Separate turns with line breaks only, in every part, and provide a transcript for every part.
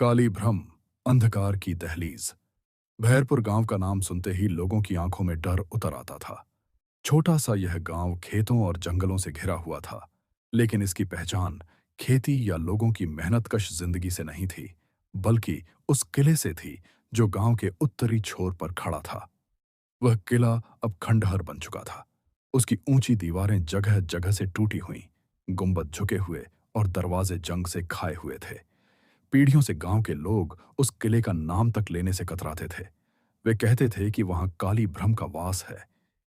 काली भ्रम, अंधकार की दहलीज। भैरपुर गांव का नाम सुनते ही लोगों की आंखों में डर उतर आता था। छोटा सा यह गांव खेतों और जंगलों से घिरा हुआ था, लेकिन इसकी पहचान खेती या लोगों की मेहनतकश जिंदगी से नहीं थी, बल्कि उस किले से थी जो गांव के उत्तरी छोर पर खड़ा था। वह किला अब खंडहर बन चुका था। उसकी ऊंची दीवारें जगह जगह से टूटी हुई, गुंबद झुके हुए और दरवाजे जंग से खाए हुए थे। पीढ़ियों से गांव के लोग उस किले का नाम तक लेने से कतराते थे। वे कहते थे कि वहां काली भ्रम का वास है,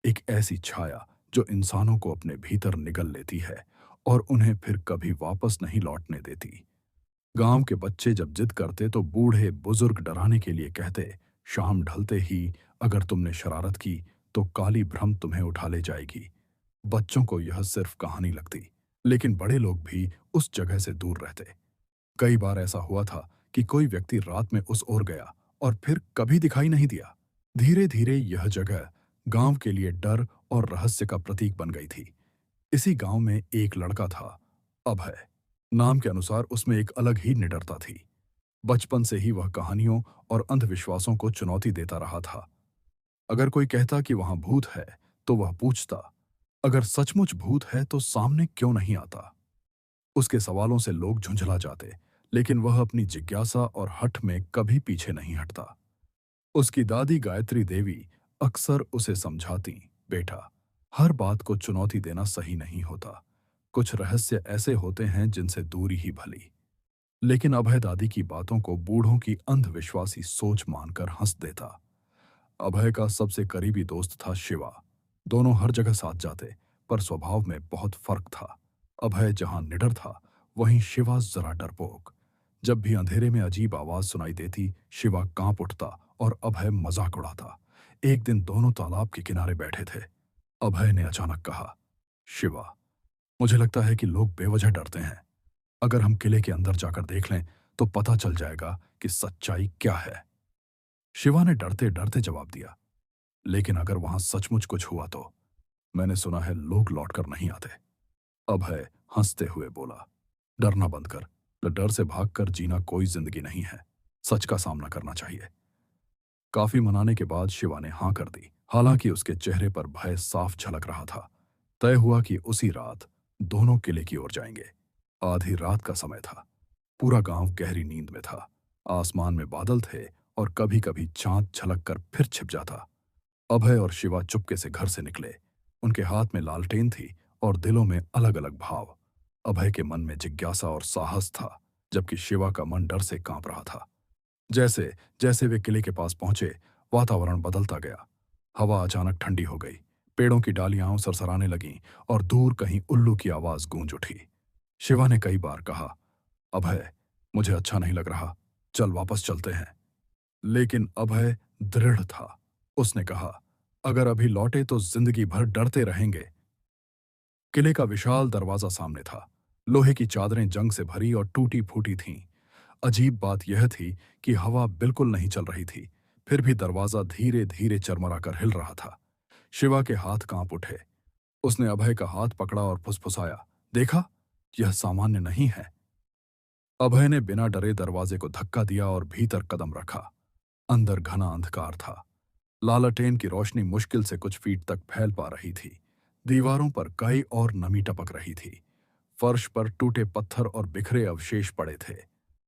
एक ऐसी छाया जो इंसानों को अपने भीतर निगल लेती है और उन्हें फिर कभी वापस नहीं लौटने देती। गांव के बच्चे जब जिद करते तो बूढ़े बुजुर्ग डराने के लिए कहते, शाम ढलते ही अगर तुमने शरारत की तो काली भ्रम तुम्हें उठा ले जाएगी। बच्चों को यह सिर्फ कहानी लगती, लेकिन बड़े लोग भी उस जगह से दूर रहते। कई बार ऐसा हुआ था कि कोई व्यक्ति रात में उस ओर गया और फिर कभी दिखाई नहीं दिया। धीरे धीरे यह जगह गांव के लिए डर और रहस्य का प्रतीक बन गई थी। इसी गांव में एक लड़का था, अभय। नाम के अनुसार उसमें एक अलग ही निडरता थी। बचपन से ही वह कहानियों और अंधविश्वासों को चुनौती देता रहा था। अगर कोई कहता कि वहां भूत है तो वह पूछता, अगर सचमुच भूत है तो सामने क्यों नहीं आता। उसके सवालों से लोग झुंझला जाते, लेकिन वह अपनी जिज्ञासा और हठ में कभी पीछे नहीं हटता। उसकी दादी गायत्री देवी अक्सर उसे समझाती, बेटा, हर बात को चुनौती देना सही नहीं होता। कुछ रहस्य ऐसे होते हैं जिनसे दूरी ही भली। लेकिन अभय दादी की बातों को बूढ़ों की अंधविश्वासी सोच मानकर हंस देता। अभय का सबसे करीबी दोस्त था शिवा। दोनों हर जगह साथ जाते, पर स्वभाव में बहुत फर्क था। अभय जहां निडर था, वहीं शिवा जरा डरपोक। जब भी अंधेरे में अजीब आवाज सुनाई देती, शिवा कांप उठता और अभय मजाक उड़ाता। एक दिन दोनों तालाब के किनारे बैठे थे। अभय ने अचानक कहा, शिवा, मुझे लगता है कि लोग बेवजह डरते हैं। अगर हम किले के अंदर जाकर देख लें तो पता चल जाएगा कि सच्चाई क्या है। शिवा ने डरते डरते जवाब दिया, लेकिन अगर वहां सचमुच कुछ हुआ तो? मैंने सुना है लोग लौटकर नहीं आते। अभय हंसते हुए बोला, डरना बंद कर। डर से भागकर जीना कोई जिंदगी नहीं है। सच का सामना करना चाहिए। काफी मनाने के बाद शिवा ने हां कर दी, हालांकि उसके चेहरे पर भय साफ झलक रहा था। तय हुआ कि उसी रात दोनों किले की ओर जाएंगे। आधी रात का समय था। पूरा गांव गहरी नींद में था। आसमान में बादल थे और कभी कभी चांद झलक कर फिर छिप जाता। अभय और शिवा चुपके से घर से निकले। उनके हाथ में लालटेन थी और दिलों में अलग अलग भाव। अभय के मन में जिज्ञासा और साहस था, जबकि शिवा का मन डर से कांप रहा था। जैसे जैसे वे किले के पास पहुंचे, वातावरण बदलता गया। हवा अचानक ठंडी हो गई, पेड़ों की डालियां सरसराने लगीं और दूर कहीं उल्लू की आवाज गूंज उठी। शिवा ने कई बार कहा, अभय, मुझे अच्छा नहीं लग रहा, चल वापस चलते हैं। लेकिन अभय दृढ़ था। उसने कहा, अगर अभी लौटे तो जिंदगी भर डरते रहेंगे। किले का विशाल दरवाजा सामने था। लोहे की चादरें जंग से भरी और टूटी फूटी थीं। अजीब बात यह थी कि हवा बिल्कुल नहीं चल रही थी, फिर भी दरवाजा धीरे धीरे चरमराकर हिल रहा था। शिवा के हाथ कांप उठे। उसने अभय का हाथ पकड़ा और फुसफुसाया, देखा, यह सामान्य नहीं है। अभय ने बिना डरे दरवाजे को धक्का दिया और भीतर कदम रखा। अंदर घना अंधकार था। लालटेन की रोशनी मुश्किल से कुछ फीट तक फैल पा रही थी। दीवारों पर काई और नमी टपक रही थी। फर्श पर टूटे पत्थर और बिखरे अवशेष पड़े थे।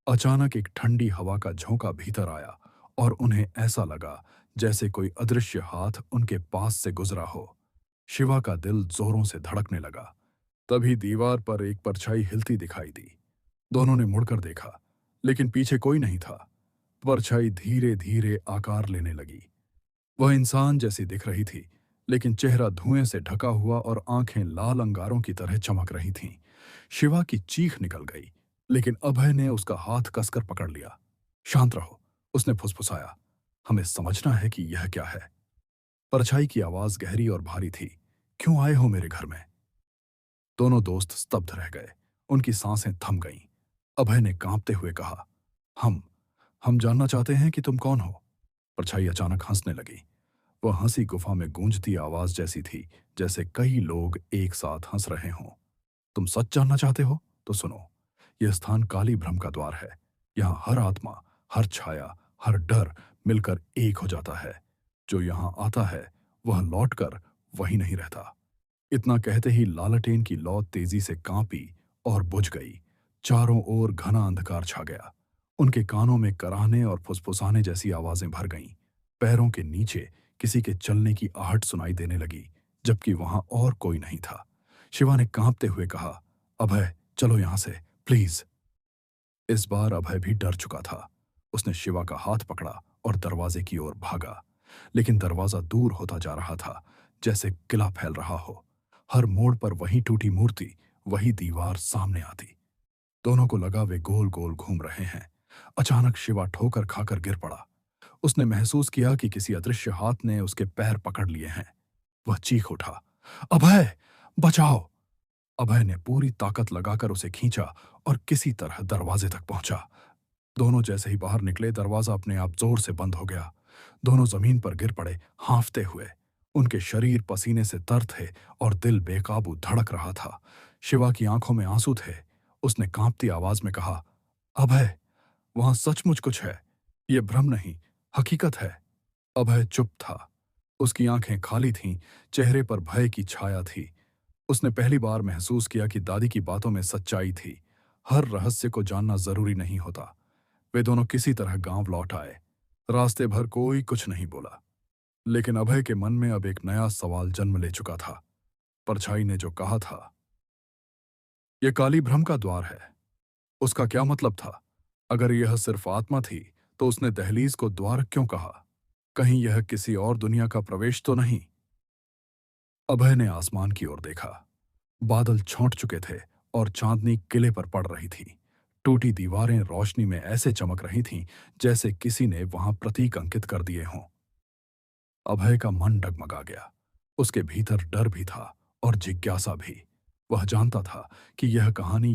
अचानक एक ठंडी हवा का झोंका भीतर आया और उन्हें ऐसा लगा जैसे कोई अदृश्य हाथ उनके पास से गुजरा हो। शिवा का दिल जोरों से धड़कने लगा। तभी दीवार पर एक परछाई हिलती दिखाई दी। दोनों ने मुड़कर देखा, लेकिन पीछे कोई नहीं था। परछाई धीरे धीरे आकार लेने लगी। वह इंसान जैसी दिख रही थी, लेकिन चेहरा धुएं से ढका हुआ और आंखें लाल अंगारों की तरह चमक रही थीं। शिवा की चीख निकल गई, लेकिन अभय ने उसका हाथ कसकर पकड़ लिया। शांत रहो, उसने फुसफुसाया, हमें समझना है कि यह क्या है। परछाई की आवाज गहरी और भारी थी, क्यों आए हो मेरे घर में? दोनों दोस्त स्तब्ध रह गए। उनकी सांसें थम गईं। अभय ने कांपते हुए कहा, हम हम जानना चाहते हैं कि तुम कौन हो। परछाई अचानक हंसने लगी। वह हंसी गुफा में गूंजती आवाज जैसी थी, जैसे कई लोग एक साथ हंस रहे हों। तुम सच जानना चाहते हो तो सुनो, यह स्थान काली भ्रम का द्वार है। यहाँ हर आत्मा, हर छाया, हर डर मिलकर एक हो जाता है। जो यहाँ आता है वह लौटकर वहीं नहीं रहता। इतना कहते ही लालटेन की लौ तेजी से कांपी और बुझ गई। चारों ओर घना अंधकार छा गया। उनके कानों में कराहने और फुसफुसाने जैसी आवाजें भर गईं। पैरों के नीचे किसी के चलने की आहट सुनाई देने लगी, जबकि वहां और कोई नहीं था। शिवा ने कांपते हुए कहा, अभय, चलो यहां से, प्लीज। इस बार अभय भी डर चुका था। उसने शिवा का हाथ पकड़ा और दरवाजे की ओर भागा, लेकिन दरवाजा दूर होता जा रहा था, जैसे किला फैल रहा हो। हर मोड़ पर वही टूटी मूर्ति, वही दीवार सामने आती। दोनों को लगा वे गोल गोल घूम रहे हैं। अचानक शिवा ठोकर खाकर गिर पड़ा। उसने महसूस किया कि किसी अदृश्य हाथ ने उसके पैर पकड़ लिए हैं। वह चीख उठा, अभय, बचाओ। अभय ने पूरी ताकत लगाकर उसे खींचा और किसी तरह दरवाजे तक पहुंचा। दोनों जैसे ही बाहर निकले, दरवाजा अपने आप जोर से बंद हो गया। दोनों जमीन पर गिर पड़े, हांफते हुए। उनके शरीर पसीने से तर थे और दिल बेकाबू धड़क रहा था। शिवा की आंखों में आंसू थे। उसने कांपती आवाज में कहा, अभय, वहां सचमुच कुछ है। ये भ्रम नहीं, हकीकत है। अभय चुप था। उसकी आंखें खाली थीं, चेहरे पर भय की छाया थी। उसने पहली बार महसूस किया कि दादी की बातों में सच्चाई थी। हर रहस्य को जानना जरूरी नहीं होता। वे दोनों किसी तरह गांव लौट आए। रास्ते भर कोई कुछ नहीं बोला, लेकिन अभय के मन में अब एक नया सवाल जन्म ले चुका था। परछाई ने जो कहा था, यह काली भ्रम का द्वार है, उसका क्या मतलब था? अगर यह सिर्फ आत्मा थी, तो उसने दहलीज को द्वार क्यों कहा? कहीं यह किसी और दुनिया का प्रवेश तो नहीं? अभय ने आसमान की ओर देखा। बादल छौंट चुके थे और चांदनी किले पर पड़ रही थी। टूटी दीवारें रोशनी में ऐसे चमक रही थीं जैसे किसी ने वहां प्रतीक अंकित कर दिए हों। अभय का मन डगमगा गया। उसके भीतर डर भी था और जिज्ञासा भी। वह जानता था कि यह कहानी